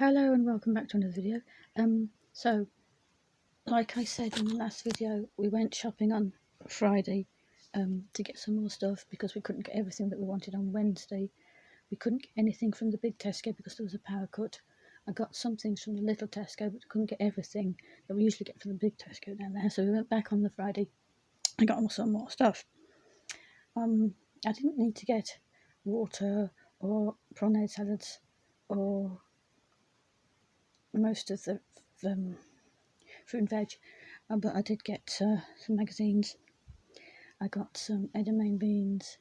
Hello and welcome back to another video. So like I said in the last video, we went shopping on Friday to get some more stuff because we couldn't get everything that we wanted on Wednesday. We couldn't get anything from the big Tesco because there was a power cut. I got some things from the little Tesco but couldn't get everything that we usually get from the big Tesco down there. So we went back on the Friday and got some more stuff. I didn't need to get water or prawn salads or most of the fruit and veg, but I did get some magazines. I got some edamame beans,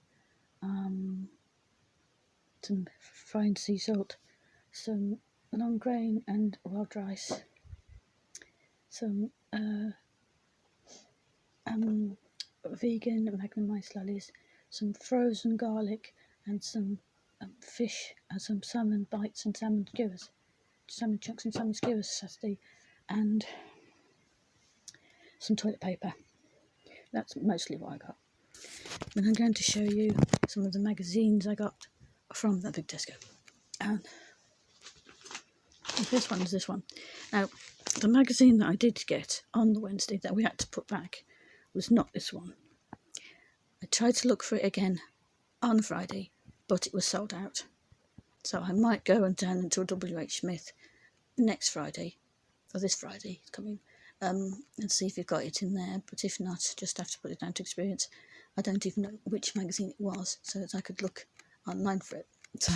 some fried sea salt, some long grain and wild rice, some vegan Magnum ice lollies, some frozen garlic, and some fish, some salmon bites and salmon skewers, salmon chunks and salmon skewers Saturday, and some toilet paper. That's mostly what I got. And I'm going to show you some of the magazines I got from the big Tesco. And this one is this one. Now, the magazine that I did get on the Wednesday that we had to put back was not this one. I tried to look for it again on Friday, but it was sold out. So I might go and down into WH Smith next Friday, or this Friday coming, and see if you've got it in there. But if not, just have to put it down to experience. I don't even know which magazine it was, so that I could look online for it. So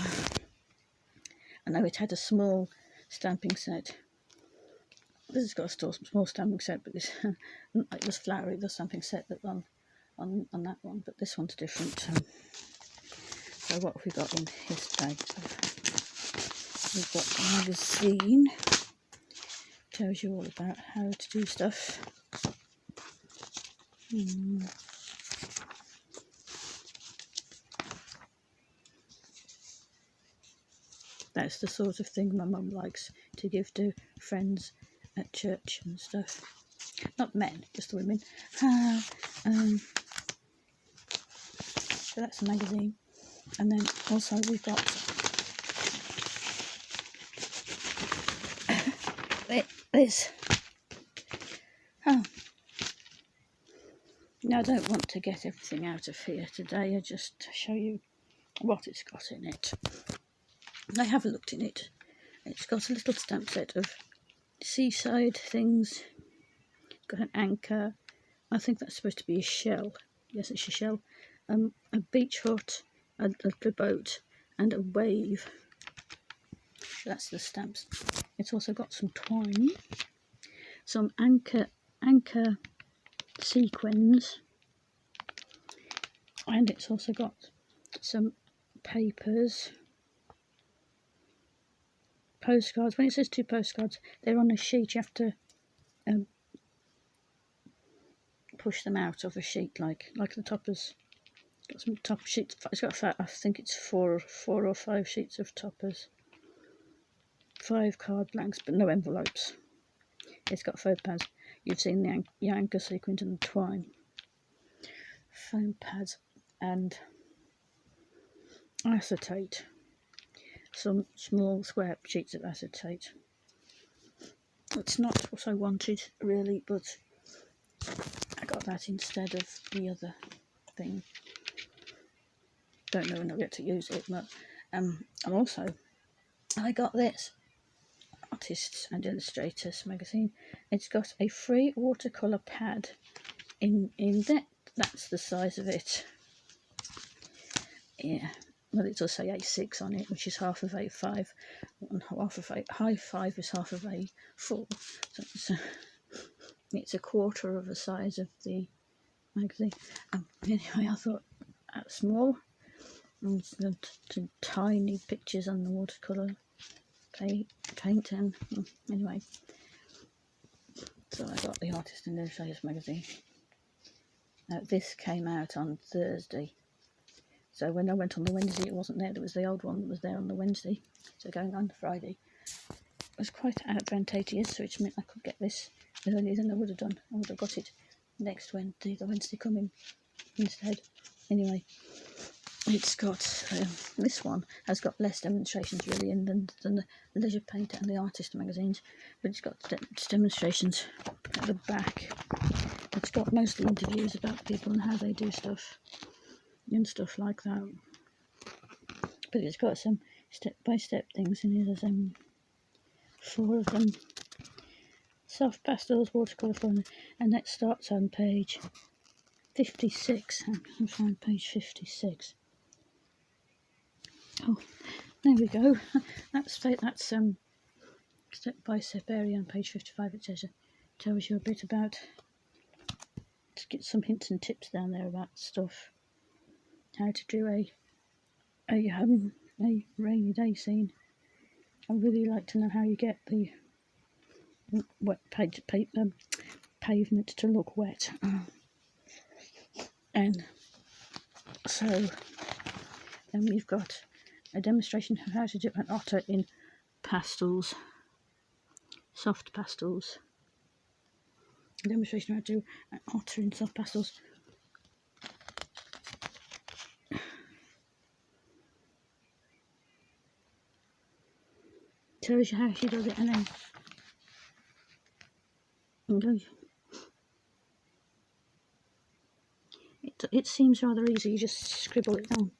I know it had a small stamping set. This has got a small stamping set, but it was flowery, the stamping set that on that one, but this one's different. So what have we got in his bag? So we've got a magazine, tells you all about how to do stuff. That's the sort of thing my mum likes to give to friends at church and stuff. Not men, just the women. So that's a magazine. And then also we've got this. Now I don't want to get everything out of here today, I just show you what it's got in it. I have looked in it. It's got a little stamp set of seaside things. It's got an anchor. I think that's supposed to be a shell. Yes, it's a shell. A beach hut, a little boat, and a wave. That's the stamps. It's also got some twine, some anchor sequins, and it's also got some papers. Postcards. When it says 2 postcards, they're on a sheet. You have to push them out of a sheet, like the toppers. It's got some top sheets. It's got, I think it's four or five sheets of toppers. 5 card blanks, but no envelopes. It's got foam pads. You've seen the anchor sequins and the twine. Foam pads and acetate. Some small square sheets of acetate. It's not what I wanted really, but I got that instead of the other thing. Don't know when I'll get to use it, but I got this Artists and Illustrators magazine. It's got a free watercolour pad in that. That's the size of it. Yeah. Well, it does say A6 on it, which is half of A5, and half of high 5 is half of A4. So it's a quarter of the size of the magazine. Anyway, I thought that's small, and some tiny pictures on the watercolour paint, and anyway. So I got the Artist and Illustrators magazine. Now this came out on Thursday. So when I went on the Wednesday, it wasn't there. There was the old one that was there on the Wednesday. So going on Friday was quite advantageous, which meant I could get this earlier than I would have done. I would have got it next Wednesday, the Wednesday coming instead. Anyway, it's got this one has got less demonstrations really than the Leisure Painter and the Artist magazines, but it's got demonstrations at the back. It's got mostly interviews about people and how they do stuff and stuff like that. But it's got some step-by-step things in here. There's 4 of them. Soft pastels, watercolour fun, and that starts on page 56. I can find page 56. Oh, there we go. That's step-by-step area on page 55. It tells you a bit about, to get some hints and tips down there about stuff. How to do a rainy day scene. I really like to know how you get the wet pavement to look wet. And so then we've got a demonstration of how to do an otter in pastels, soft pastels. A demonstration of how to do an otter in soft pastels. Tells you how she does it, and then it seems rather easy. You just scribble it down.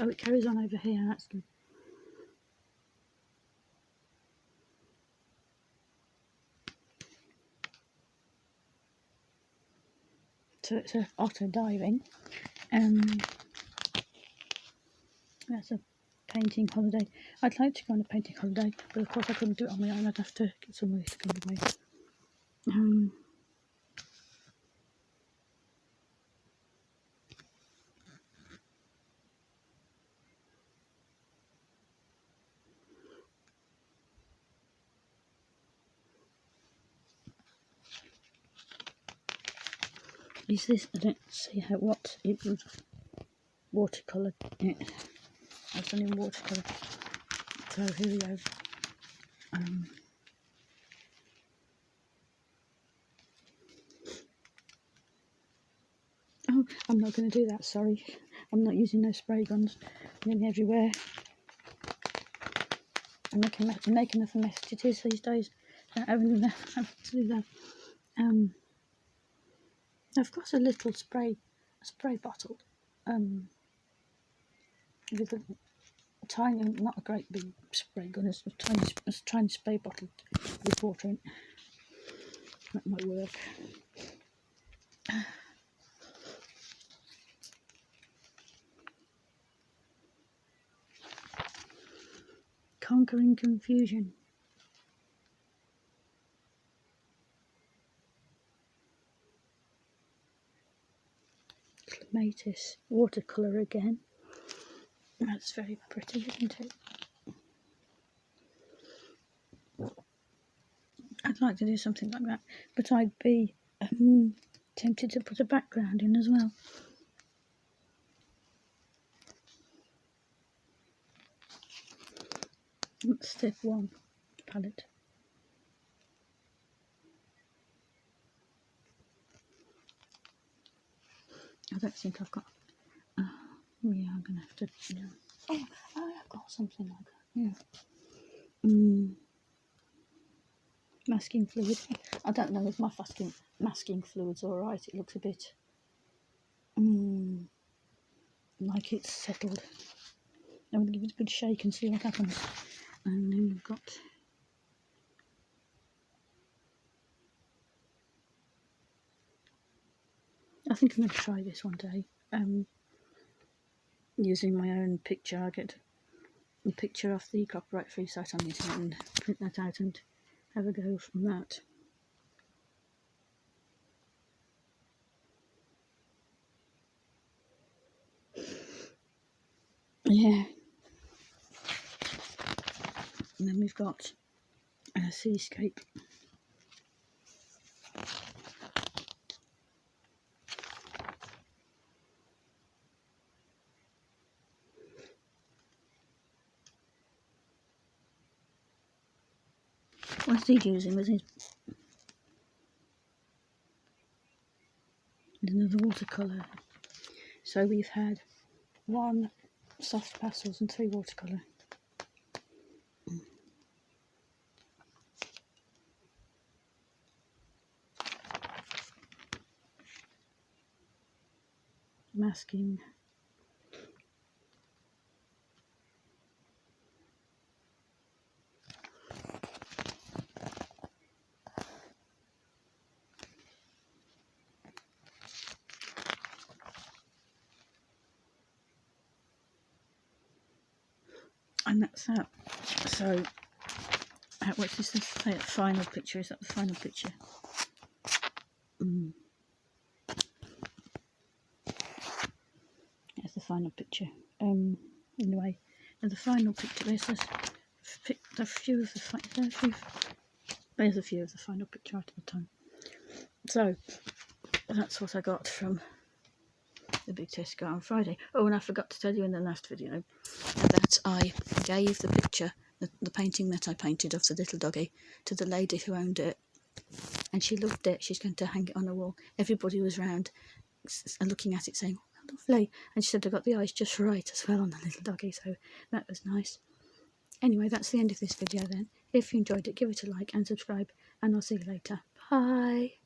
Oh, it carries on over here. That's good. So it's a otter diving. That's a painting holiday. I'd like to go on a painting holiday, but of course I couldn't do it on my own. I'd have to get somebody to come with me. Is this? I don't see what it was. Watercolour. I've done in watercolour. So here we go. Oh, I'm not going to do that. Sorry, I'm not using those spray guns. I'm getting everywhere. I'm making enough mess it is these days. Having to do that. I've got a little spray bottle. With a tiny, not a great big spray gun, it's a tiny spray bottle with water in it. That might work. Conquering confusion. Clematis watercolour again. That's very pretty, isn't it? I'd like to do something like that, but I'd be tempted to put a background in as well. That's step 1, palette. I don't think I've got. Yeah, I'm gonna have to. Yeah. Oh, I've got something like that. Yeah. Masking fluid. I don't know if my masking fluid's alright. It looks a bit like it's settled. I'm going to give it a good shake and see what happens. And then we've got I think I'm going to try this one day. Using my own picture. I get a picture off the copyright-free site on the internet and print that out and have a go from that. Yeah. And then we've got a seascape. What he's using was his another watercolour. So we've had 1 soft pastels and 3 watercolour. Masking. And that's that. So, what's this? The final picture? Is that the final picture? That's the final picture. Anyway, and the final picture. There's a few of the there's a few of the final picture right at the time. So that's what I got from the big Tesco on Friday. Oh, and I forgot to tell you in the last video that I gave the picture, the painting that I painted of the little doggy, to the lady who owned it, and she loved it. She's going to hang it on a wall. Everybody was round looking at it saying, oh, lovely, and she said I got the eyes just right as well on the little doggy, so that was nice. Anyway, that's the end of this video then. If you enjoyed it, give it a like and subscribe, and I'll see you later. Bye.